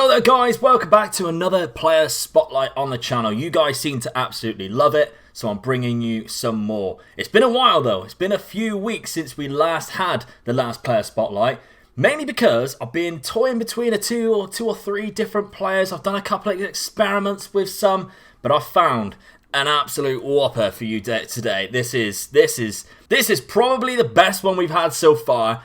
Hello there guys, welcome back to another player spotlight on the channel. You guys seem to absolutely love it, so I'm bringing you some more. It's been a while though, it's been a few weeks since we last had the last player spotlight. Mainly because I've been toying between two or three different players. I've done a couple of experiments with some, but I've found an absolute whopper for you today. This is probably the best one we've had so far.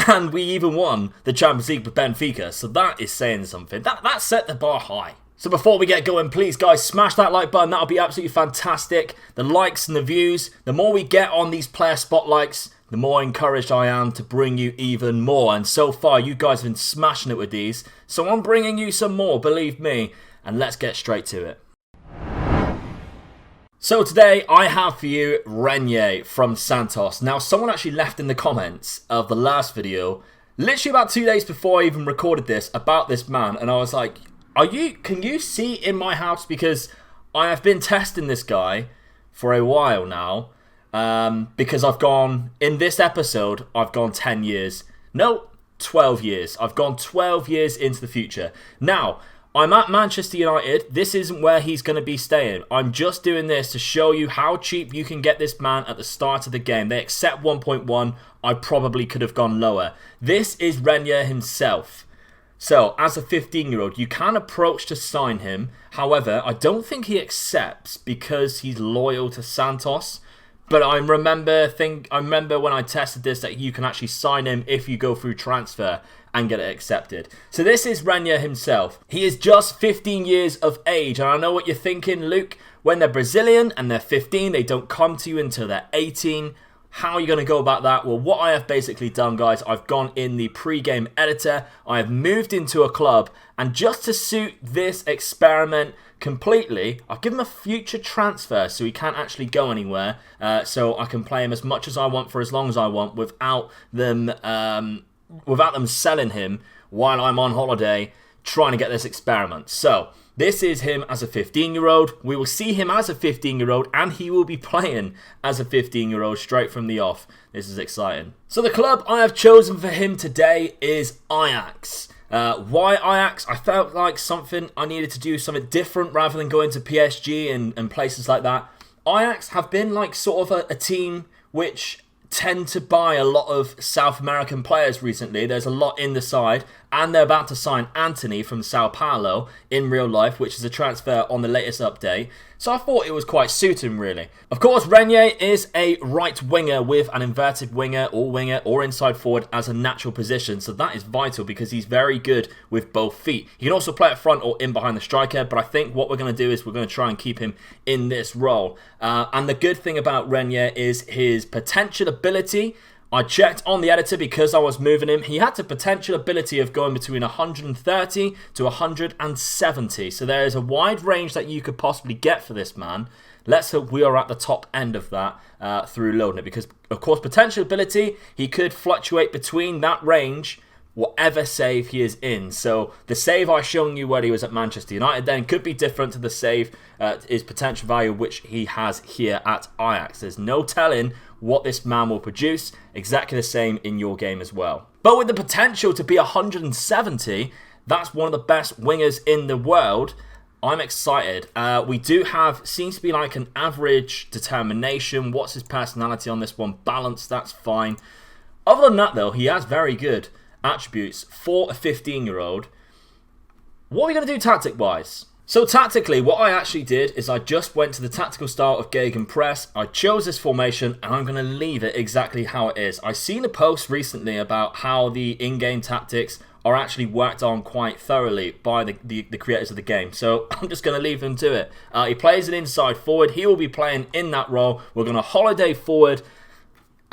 And we even won the Champions League with Benfica, so that is saying something. That set the bar high. So before we get going, please guys, smash that like button. That'll be absolutely fantastic. The likes and the views, the more we get on these player spotlights, the more encouraged I am to bring you even more. And so far, you guys have been smashing it with these, so I'm bringing you some more, believe me. And let's get straight to it. So today I have for you Renier from Santos. Now someone actually left in the comments of the last video, literally about 2 days before I even recorded this, about this man, and I was like, can you see in my house? Because I have been testing this guy for a while now, because I've gone, in this episode, I've gone 10 years, no, 12 years. I've gone 12 years into the future. Now, I'm at Manchester United. This isn't where he's going to be staying. I'm just doing this to show you how cheap you can get this man at the start of the game. They accept 1.1. I probably could have gone lower. This is Renier himself. So, as a 15-year-old, you can approach to sign him. However, I don't think he accepts because he's loyal to Santos. But I remember when I tested this that you can actually sign him if you go through transfer and get it accepted. So this is Renier himself. He is just 15 years of age. And I know what you're thinking, Luke. When they're Brazilian and they're 15, they don't come to you until they're 18. How are you going to go about that? Well, what I have basically done, guys, I've gone in the pre-game editor. I have moved into a club. And just to suit this experiment completely, I've given him a future transfer so he can't actually go anywhere. So I can play him as much as I want for as long as I want without them selling him while I'm on holiday trying to get this experiment. So this is him as a 15-year-old. We will see him as a 15-year-old and he will be playing as a 15-year-old straight from the off. This is exciting. So the club I have chosen for him today is Ajax. Why Ajax? I felt like I needed to do something different rather than going to PSG and places like that. Ajax have been like sort of a team which tend to buy a lot of South American players recently. There's a lot in the side, and they're about to sign Anthony from Sao Paulo in real life, which is a transfer on the latest update. So I thought it was quite suiting, really. Of course, Renier is a right winger with an inverted winger or inside forward as a natural position. So that is vital because he's very good with both feet. He can also play up front or in behind the striker, but I think what we're going to do is we're going to try and keep him in this role. And the good thing about Renier is his potential ability. I checked on the editor because I was moving him. He had the potential ability of going between 130 to 170. So there is a wide range that you could possibly get for this man. Let's hope we are at the top end of that through loading it. Because, of course, potential ability, he could fluctuate between that range whatever save he is in. So the save I've shown you where he was at Manchester United then could be different to the save, his potential value which he has here at Ajax. There's no telling what this man will produce. Exactly the same in your game as well. But with the potential to be 170, that's one of the best wingers in the world. I'm excited. We do have, seems to be like an average determination. What's his personality on this one? Balance, that's fine. Other than that though, he has very good attributes for a 15-year-old. What are we going to do tactic-wise? So tactically, what I actually did is I just went to the tactical style of Gegenpress. I chose this formation and I'm going to leave it exactly how it is. I've seen a post recently about how the in-game tactics are actually worked on quite thoroughly by the creators of the game. So I'm just going to leave him to it. He plays an inside forward. He will be playing in that role. We're going to holiday forward.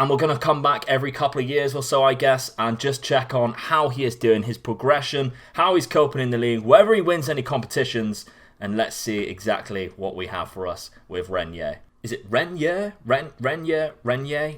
And we're going to come back every couple of years or so, I guess, and just check on how he is doing, his progression, how he's coping in the league, whether he wins any competitions, and let's see exactly what we have for us with Renier. Is it Renier? Renier?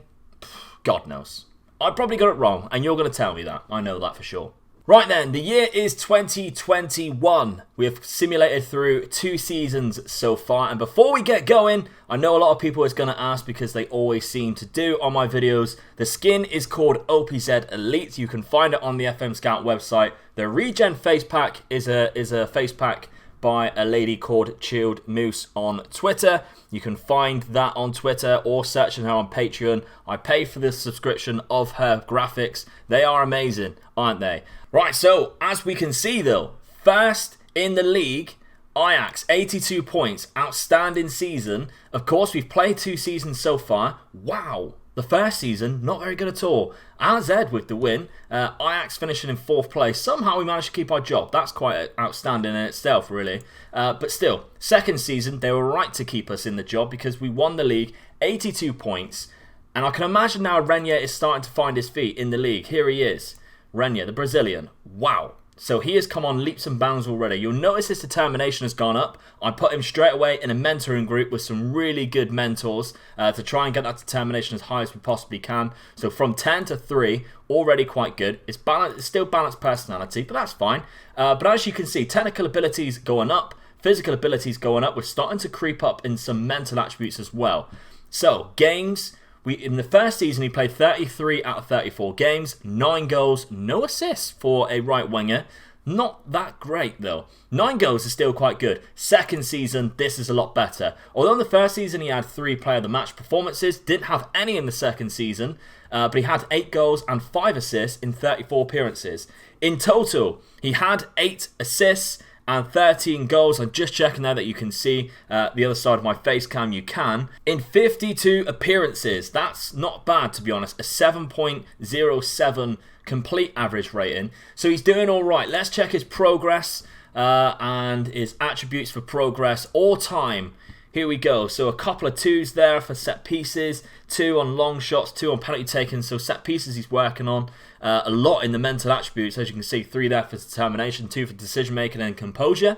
God knows. I probably got it wrong, and you're going to tell me that. I know that for sure. Right then, the year is 2021. We have simulated through 2 seasons so far, and before we get going, I know a lot of people is going to ask, because they always seem to do on my videos. The skin is called OPZ Elite. You can find it on the FM Scout website. The regen face pack is a face pack by a lady called Chilled Moose on Twitter. You can find that on Twitter or searching her on Patreon. I pay for the subscription of her graphics. They are amazing, aren't they? Right, so as we can see though, first in the league, Ajax, 82 points, outstanding season. Of course, we've played 2 seasons so far. Wow, the first season, not very good at all. AZ with the win, Ajax finishing in 4th place. Somehow we managed to keep our job. That's quite outstanding in itself, really. But still, second season, they were right to keep us in the job because we won the league, 82 points. And I can imagine now Renier is starting to find his feet in the league. Here he is. Renier, the Brazilian. Wow. So he has come on leaps and bounds already. You'll notice his determination has gone up. I put him straight away in a mentoring group with some really good mentors to try and get that determination as high as we possibly can. So from 10 to 3, already quite good. It's still balanced personality, but that's fine. But as you can see, technical abilities going up, physical abilities going up. We're starting to creep up in some mental attributes as well. So games. In the first season, he played 33 out of 34 games, 9 goals, no assists for a right winger. Not that great though. 9 goals is still quite good. Second season, this is a lot better. Although in the first season he had 3 player of the match performances, didn't have any in the second season, but he had 8 goals and 5 assists in 34 appearances. In total, he had 8 assists and 13 goals. I'm just checking there that you can see the other side of my face cam. You can. In 52 appearances. That's not bad, to be honest. A 7.07 complete average rating. So he's doing all right. Let's check his progress and his attributes for progress all time. Here we go. So a couple of 2s there for set pieces, 2 on long shots, 2 on penalty taken. So set pieces he's working on. A lot in the mental attributes, as you can see, 3 there for determination, 2 for decision making and composure.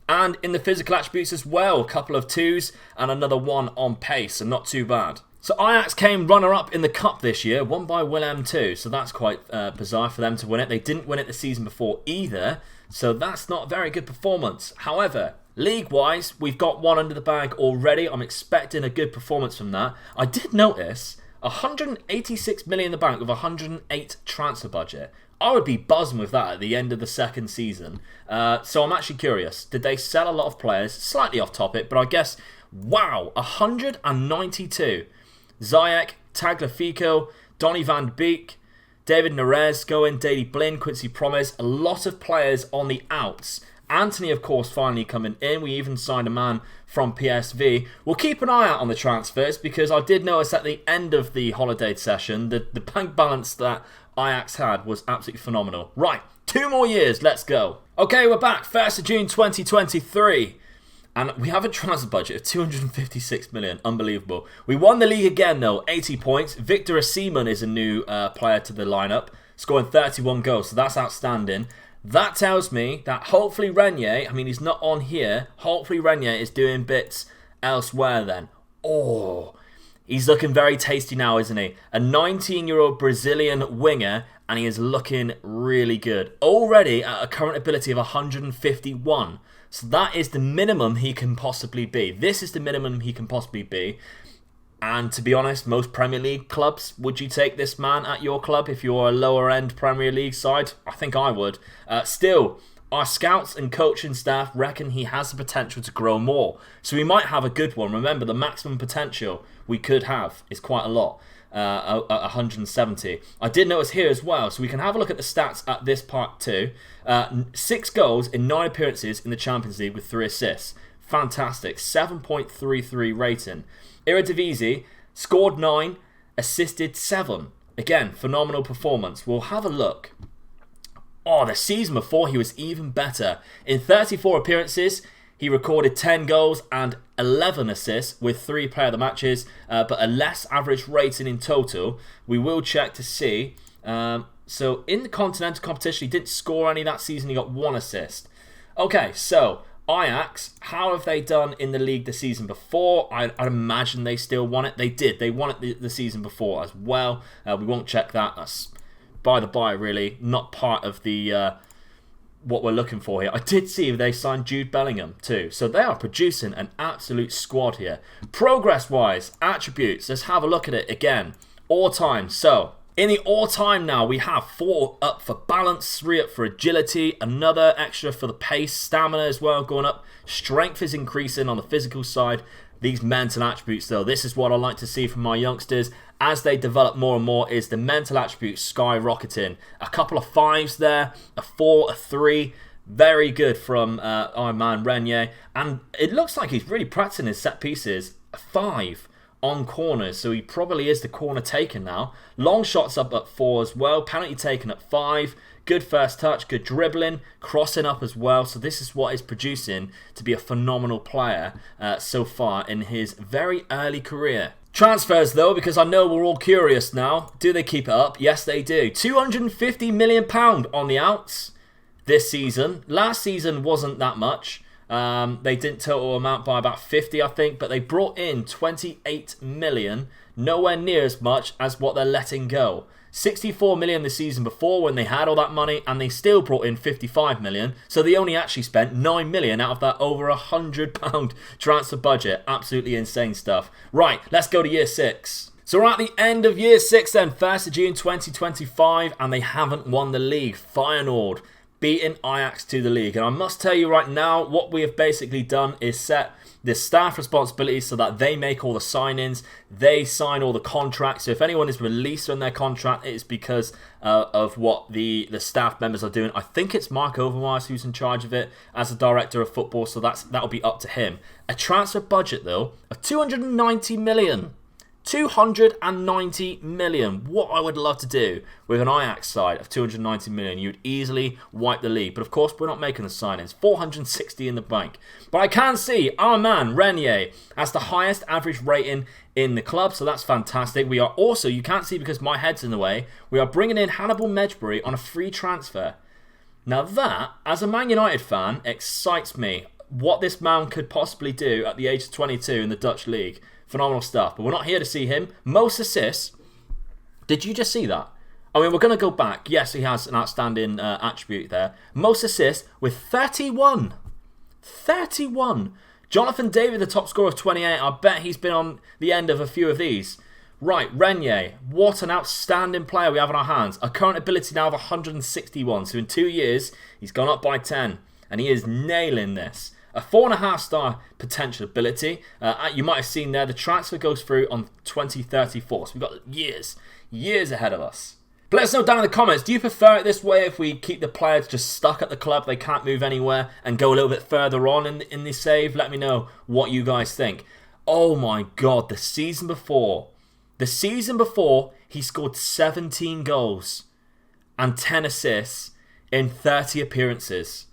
And in the physical attributes as well, a couple of 2s and another 1 on pace, so not too bad. So Ajax came runner-up in the cup this year, won by Willem too, so that's quite bizarre for them to win it. They didn't win it the season before either, so that's not a very good performance. However, league-wise, we've got 1 under the bag already. I'm expecting a good performance from that. I did notice 186 million in the bank with 108 transfer budget. I would be buzzing with that at the end of the second season. So I'm actually curious. Did they sell a lot of players? Slightly off topic, but I guess, wow, 192. Ziyech, Tagliafico, Donny van Beek, David Neres going, Daley Blin, Quincy Promes. A lot of players on the outs. Anthony, of course, finally coming in. We even signed a man from PSV. We'll keep an eye out on the transfers because I did notice at the end of the holiday session that the bank balance that Ajax had was absolutely phenomenal. Right, 2 more years. Let's go. Okay, we're back. 1st of June 2023. And we have a transfer budget of 256 million. Unbelievable. We won the league again, though. 80 points. Victor Osimhen is a new player to the lineup, scoring 31 goals. So that's outstanding. That tells me that hopefully Renier, I mean, he's not on here. Hopefully Renier is doing bits elsewhere then. Oh, he's looking very tasty now, isn't he? A 19-year-old Brazilian winger, and he is looking really good. Already at a current ability of 151. So that is the minimum he can possibly be. This is the minimum he can possibly be. And to be honest, most Premier League clubs, would you take this man at your club if you're a lower end Premier League side? I think I would. Still, our scouts and coaching staff reckon he has the potential to grow more. So we might have a good one. Remember, the maximum potential we could have is quite a lot. 170. I did notice here as well, so we can have a look at the stats at this part too. 6 goals in 9 appearances in the Champions League with 3 assists. Fantastic. 7.33 rating. Eredivisie, scored 9, assisted 7. Again, phenomenal performance. We'll have a look. Oh, the season before he was even better. In 34 appearances, he recorded 10 goals and 11 assists with 3 player of the matches, but a less average rating in total. We will check to see. So in the continental competition, he didn't score any that season. He got 1 assist. Okay, so Ajax, how have they done in the league the season before? I'd imagine they still won it. They did. They won it the season before as well. We won't check that. That's by the by, really. Not part of the what we're looking for here. I did see they signed Jude Bellingham too. So they are producing an absolute squad here. Progress-wise, attributes. Let's have a look at it again. All-time. So, in the all-time now, we have 4 up for balance, 3 up for agility, another extra for the pace, stamina as well going up. Strength is increasing on the physical side. These mental attributes, though, this is what I like to see from my youngsters as they develop more and more, is the mental attributes skyrocketing. A couple of 5s there, a 4, a 3. Very good from our man Renier. And it looks like he's really practicing his set pieces. A 5 on corners, so he probably is the corner taker now. Long shots up at 4 as well. Penalty taken at 5. Good first touch, good dribbling, crossing up as well. So this is what is producing to be a phenomenal player so far in his very early career. Transfers though, because I know we're all curious now. Do they keep it up? Yes, they do. £250 million on the outs this season. Last season wasn't that much. They didn't total amount by about 50, I think, but they brought in 28 million, nowhere near as much as what they're letting go. 64 million the season before when they had all that money, and they still brought in 55 million, so they only actually spent 9 million out of that over £100 transfer budget. Absolutely insane stuff. Right, let's go to year 6. So we're at the end of year 6 then, 1st of June 2025, and they haven't won the league. Feyenoord beating Ajax to the league. And I must tell you right now, what we have basically done is set the staff responsibilities so that they make all the signings, they sign all the contracts. So if anyone is released on their contract, it is because of what the staff members are doing. I think it's Mark Overmars who's in charge of it as the director of football, so that'll be up to him. A transfer budget, though, of 290 million. 290 million. What I would love to do with an Ajax side of 290 million, you'd easily wipe the league. But of course, we're not making the signings. 460 in the bank. But I can see our man Renier has the highest average rating in the club, so that's fantastic. We are also, you can't see because my head's in the way, we are bringing in Hannibal Mejbri on a free transfer. Now that, as a Man United fan, excites me. What this man could possibly do at the age of 22 in the Dutch league. Phenomenal stuff. But we're not here to see him. Most assists. Did you just see that? I mean, we're going to go back. Yes, he has an outstanding attribute there. Most assists with 31. 31. Jonathan David, the top scorer of 28. I bet he's been on the end of a few of these. Right, Renier. What an outstanding player we have in our hands. A current ability now of 161. So in 2 years, he's gone up by 10. And he is nailing this. A 4.5-star potential ability. You might have seen there, the transfer goes through on 2034. So we've got years ahead of us. But let us know down in the comments, do you prefer it this way if we keep the players just stuck at the club, they can't move anywhere, and go a little bit further on in the save? Let me know what you guys think. Oh my god, the season before, he scored 17 goals and 10 assists in 30 appearances.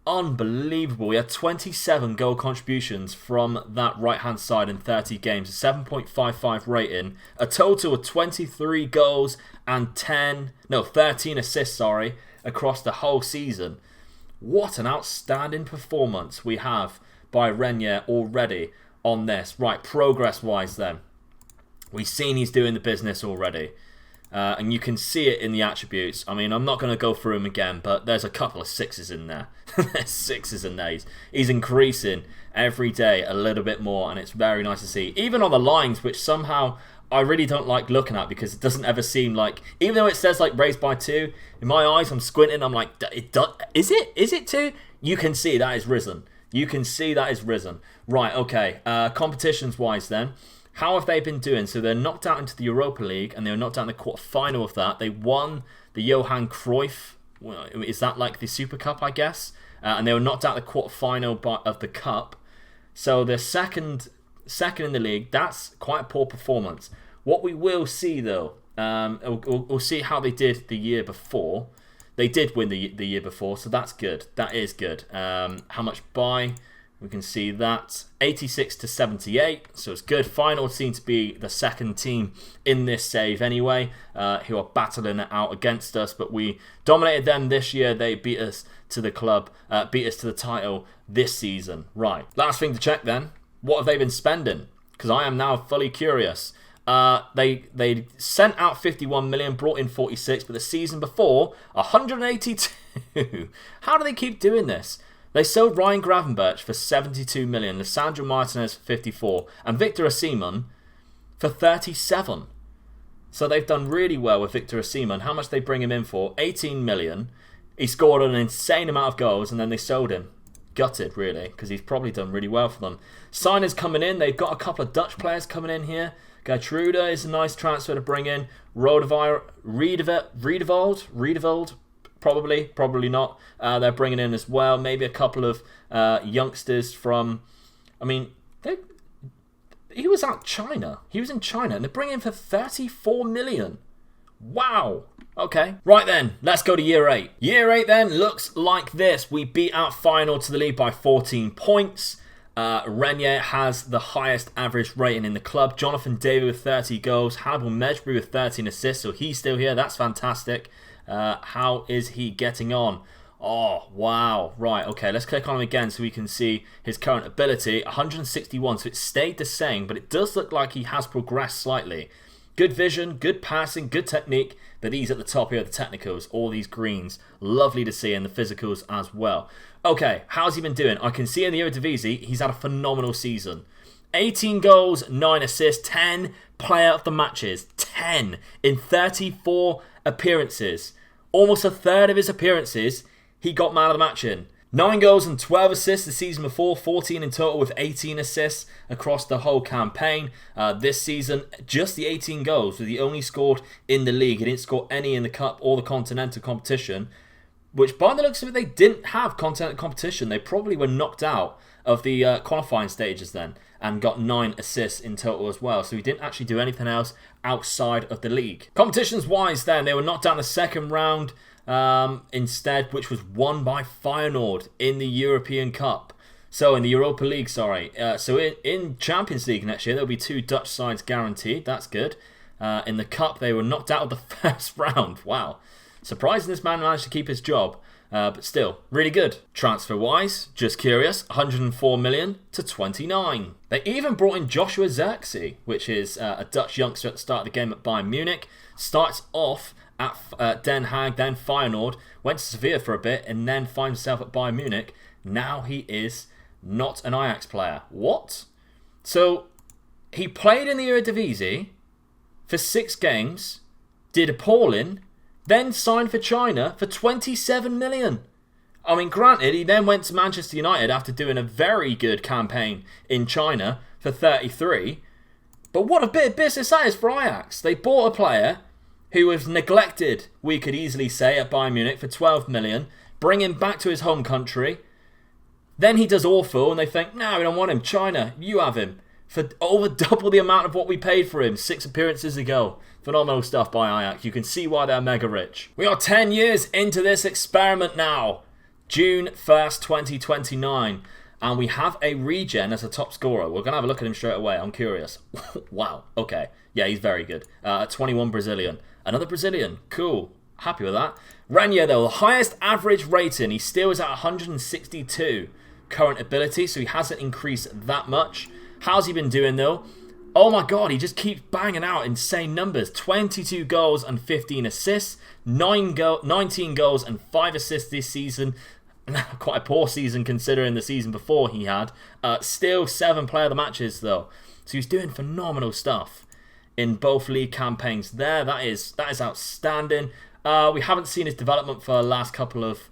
Unbelievable. We had 27 goal contributions from that right-hand side in 30 games. A 7.55 rating. A total of 23 goals and 13 assists, across the whole season. What an outstanding performance we have by Renier already on this. Right, progress-wise then. We've seen he's doing the business already. And you can see it in the attributes. I mean, I'm not going to go through them again, but there's a couple of 6s in there. There's 6s in there. He's increasing every day a little bit more, and it's very nice to see. Even on the lines, which somehow I really don't like looking at because it doesn't ever seem like, even though it says like raised by 2, in my eyes I'm squinting, I'm like, is it 2? You can see that is risen. Right, okay. Competitions-wise then. How have they been doing? So they're knocked out into the Europa League, and they were knocked out in the quarter-final of that. They won the Johan Cruyff. Well, is that like the Super Cup, I guess? And they were knocked out in the quarter-final of the Cup. So they're second in the league. That's quite a poor performance. What we will see, though, we'll see how they did the year before. They did win the year before, so that's good. That is good. How much by? We can see that 86 to 78, so it's good. Feyenoord seem to be the second team in this save anyway, who are battling it out against us, but we dominated them this year. They beat us to the club, beat us to the title this season. Right, last thing to check then, what have they been spending? Because I am now fully curious. They sent out 51 million, brought in 46, but the season before 182. How do they keep doing this? They sold Ryan Gravenberch for 72 million, Lissandro Martinez for 54, and Victor Osimhen for 37. So they've done really well with Victor Osimhen. How much they bring him in for? 18 million. He scored an insane amount of goals, and then they sold him. Gutted, really, because he's probably done really well for them. Signers coming in. They've got a couple of Dutch players coming in here. Gertruda is a nice transfer to bring in. Riedewald, probably not. They're bringing in as well. Maybe a couple of youngsters from... I mean, he was out China. He was in China, and they're bringing him for 34 million. Wow. Okay. Right then, let's go to Year 8. Year 8 then looks like this. We beat out Feyenoord to the lead by 14 points. Renier has the highest average rating in the club. Jonathan David with 30 goals. Hannibal Mejbri with 13 assists. So he's still here. That's fantastic. How is he getting on? Oh, wow. Right, okay. Let's click on him again so we can see his current ability. 161. So it stayed the same, but it does look like he has progressed slightly. Good vision, good passing, good technique. But these at the top here are the technicals. All these greens. Lovely to see. And the physicals as well. Okay, how's he been doing? I can see in the Eredivisie, he's had a phenomenal season. 18 goals, 9 assists, 10 player of the matches. 10 in 34 appearances. Almost a third of his appearances, he got man of the match in. 9 goals and 12 assists the season before, 14 in total with 18 assists across the whole campaign. This season, just the 18 goals, was he only scored in the league. He didn't score any in the cup or the continental competition, which by the looks of it, they didn't have continental competition. They probably were knocked out of the qualifying stages then and got 9 assists in total as well. So he didn't actually do anything else outside of the league. Competitions-wise then, they were knocked out in the second round instead, which was won by Feyenoord in the European Cup. So in the Europa League, sorry. So in Champions League next year, there'll be 2 Dutch sides guaranteed. That's good. In the Cup, they were knocked out of the first round. Wow. Surprising this man managed to keep his job. But still, really good. Transfer-wise, just curious, 104 million to 29. They even brought in Joshua Zirkzee, which is a Dutch youngster at the start of the game at Bayern Munich. Starts off at Den Haag, then Feyenoord, went to Sevilla for a bit, and then finds himself at Bayern Munich. Now he is not an Ajax player. What? So, he played in the Eredivisie for 6 games, did appalling, then signed for China for 27 million. I mean, granted, he then went to Manchester United after doing a very good campaign in China for 33. But what a bit of business that is for Ajax. They bought a player who was neglected, we could easily say, at Bayern Munich for 12 million, bring him back to his home country. Then he does awful and they think, no, we don't want him. China, you have him. For over double the amount of what we paid for him 6 appearances ago. Phenomenal stuff by Ajax. You can see why they're mega rich. We are 10 years into this experiment now. June 1st, 2029. And we have a regen as a top scorer. We're going to have a look at him straight away. I'm curious. Wow. Okay. Yeah, he's very good. 21 Brazilian. Another Brazilian. Cool. Happy with that. Renier, though, the highest average rating. He still is at 162 current ability. So he hasn't increased that much. How's he been doing, though? Oh my god, he just keeps banging out insane numbers. 22 goals and 15 assists. 19 goals and 5 assists this season. Quite a poor season considering the season before he had. Still 7 player of the matches, though. So he's doing phenomenal stuff in both league campaigns there. That is outstanding. We haven't seen his development for the last couple of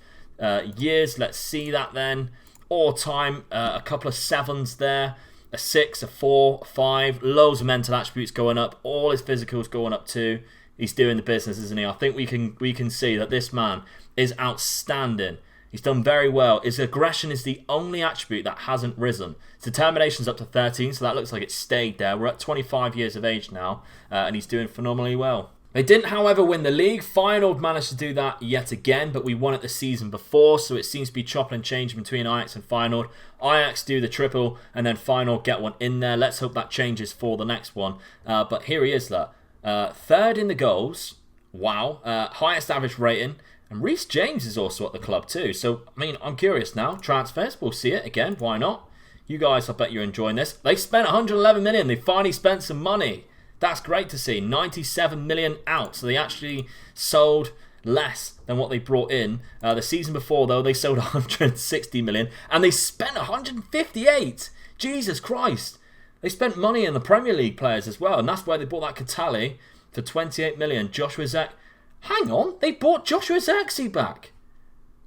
years. Let's see that then. All time, a couple of 7s there. A 6, a 4, a 5, loads of mental attributes going up, all his physicals going up too. He's doing the business, isn't he? I think we can see that this man is outstanding. He's done very well. His aggression is the only attribute that hasn't risen. His determination's up to 13, so that looks like it stayed there. We're at 25 years of age now, and he's doing phenomenally well. They didn't, however, win the league. Feyenoord managed to do that yet again, but we won it the season before, so it seems to be chopping and changing between Ajax and Feyenoord. Ajax do the triple, and then Feyenoord get one in there. Let's hope that changes for the next one. But here he is, there. 3rd in the goals. Wow. Highest average rating. And Reece James is also at the club too. So, I mean, I'm curious now. Transfers, we'll see it again. Why not? You guys, I bet you're enjoying this. They spent 111 million. They finally spent some money. That's great to see. 97 million out. So they actually sold less than what they brought in. The season before, though, they sold 160 million and they spent 158. Jesus Christ. They spent money in the Premier League players as well, and that's where they bought that Catali for 28 million. Joshua Zek. Hang on, they bought Joshua Zirkzee back.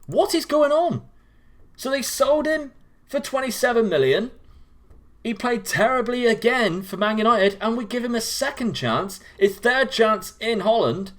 What is going on? So they sold him for 27 million. He played terribly again for Man United, and we give him a second chance, his third chance in Holland,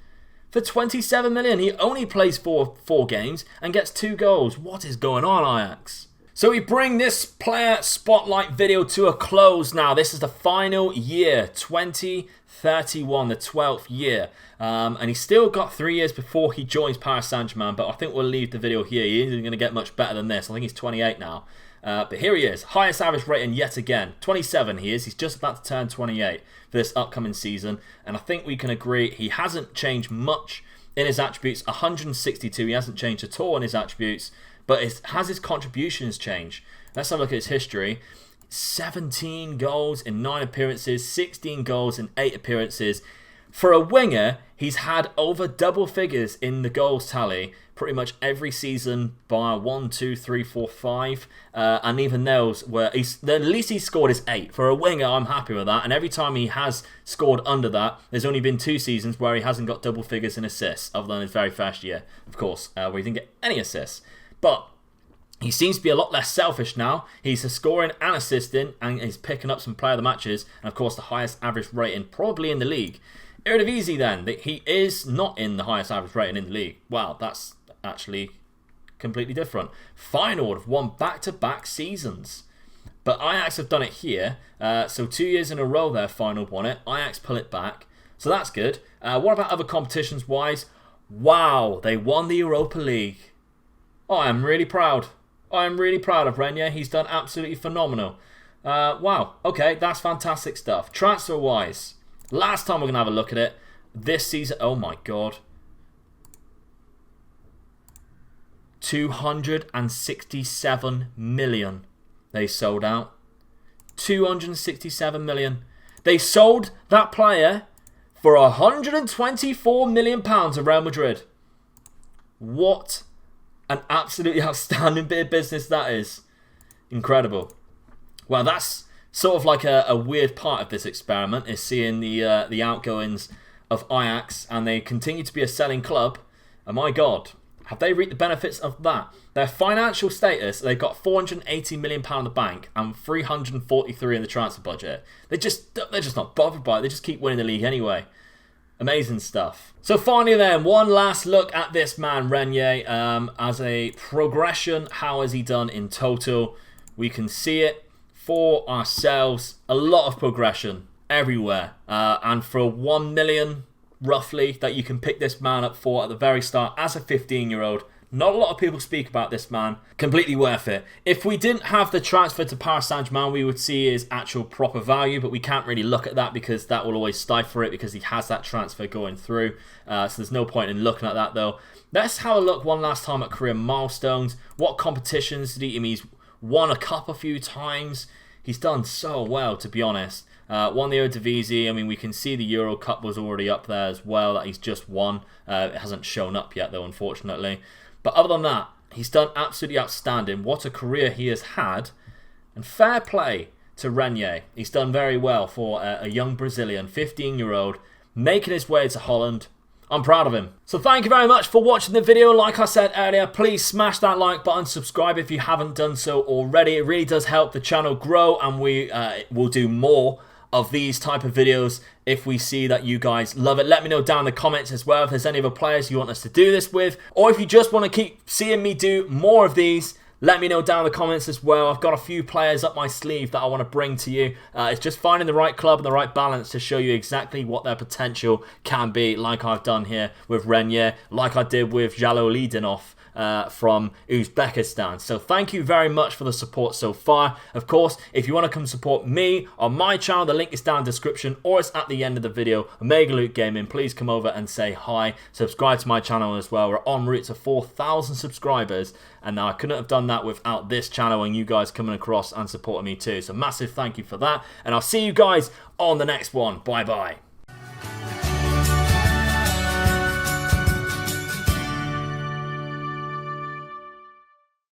for 27 million. He only plays four games and gets 2 goals. What is going on, Ajax? So we bring this player spotlight video to a close now. This is the final year, 2031, the 12th year. And he's still got 3 years before he joins Paris Saint-Germain, but I think we'll leave the video here. He isn't going to get much better than this. I think he's 28 now. But here he is, highest average rating yet again. 27 he is. He's just about to turn 28 for this upcoming season. And I think we can agree he hasn't changed much in his attributes. 162, he hasn't changed at all in his attributes. But has his contributions changed? Let's have a look at his history. 17 goals in 9 appearances, 16 goals in 8 appearances. For a winger, he's had over double figures in the goals tally pretty much every season by 1, 2, 3, 4, 5. And even those where the least he's scored is 8. For a winger, I'm happy with that. And every time he has scored under that, there's only been 2 seasons where he hasn't got double figures in assists, other than his very first year, of course, where he didn't get any assists. But he seems to be a lot less selfish now. He's scoring and assisting, and he's picking up some player of the matches, and of course the highest average rating probably in the league. Eredivisie then, he is not in the highest average rating in the league. Wow, that's actually completely different. Feyenoord have won back-to-back seasons. But Ajax have done it here. So 2 years in a row there, Feyenoord won it. Ajax pull it back. So that's good. What about other competitions-wise? Wow, they won the Europa League. I am really proud. I am really proud of Renier. He's done absolutely phenomenal. Wow. Okay, that's fantastic stuff. Transfer-wise, last time we're going to have a look at it. This season, oh my God. 267 million they sold out. 267 million. They sold that player for 124 million pounds to Real Madrid. What an absolutely outstanding bit of business that is. Incredible. Well, that's sort of like a weird part of this experiment, is seeing the outgoings of Ajax, and they continue to be a selling club. And my God, have they reaped the benefits of that? Their financial status, they've got £480 million in the bank and 343 in the transfer budget. They're just not bothered by it. They just keep winning the league anyway. Amazing stuff. So finally then, one last look at this man, Renier. As a progression, how has he done in total? We can see it for ourselves. A lot of progression everywhere. And for 1 million, roughly, that you can pick this man up for at the very start as a 15-year-old. Not a lot of people speak about this man. Completely worth it. If we didn't have the transfer to Paris Saint-Germain, we would see his actual proper value, but we can't really look at that because that will always stifle it because he has that transfer going through. So there's no point in looking at that though. Let's have a look one last time at career milestones. What competitions did he? I mean, he's won a cup a few times. He's done so well, to be honest. Won the Eredivisie. I mean, we can see the Euro Cup was already up there as well that he's just won. It hasn't shown up yet though, unfortunately. But other than that, he's done absolutely outstanding. What a career he has had. And fair play to Renier. He's done very well for a young Brazilian, 15-year-old, making his way to Holland. I'm proud of him. So thank you very much for watching the video. Like I said earlier, please smash that like button, subscribe if you haven't done so already. It really does help the channel grow, and we will do more of these type of videos if we see that you guys love it. Let me know down in the comments as well if there's any other players you want us to do this with, or if you just want to keep seeing me do more of these. Let me know down in the comments as well. I've got a few players up my sleeve that I want to bring to you. It's just finding the right club and the right balance to show you exactly what their potential can be, like I've done here with Renier, like I did with Jalolidinov from Uzbekistan. So thank you very much for the support so far. Of course, if you want to come support me on my channel, the link is down in the description or it's at the end of the video. Omega Loot Gaming, please come over and say hi. Subscribe to my channel as well. We're en route to 4,000 subscribers, and I couldn't have done that without this channel and you guys coming across and supporting me too. So massive thank you for that, and I'll see you guys on the next one. Bye bye.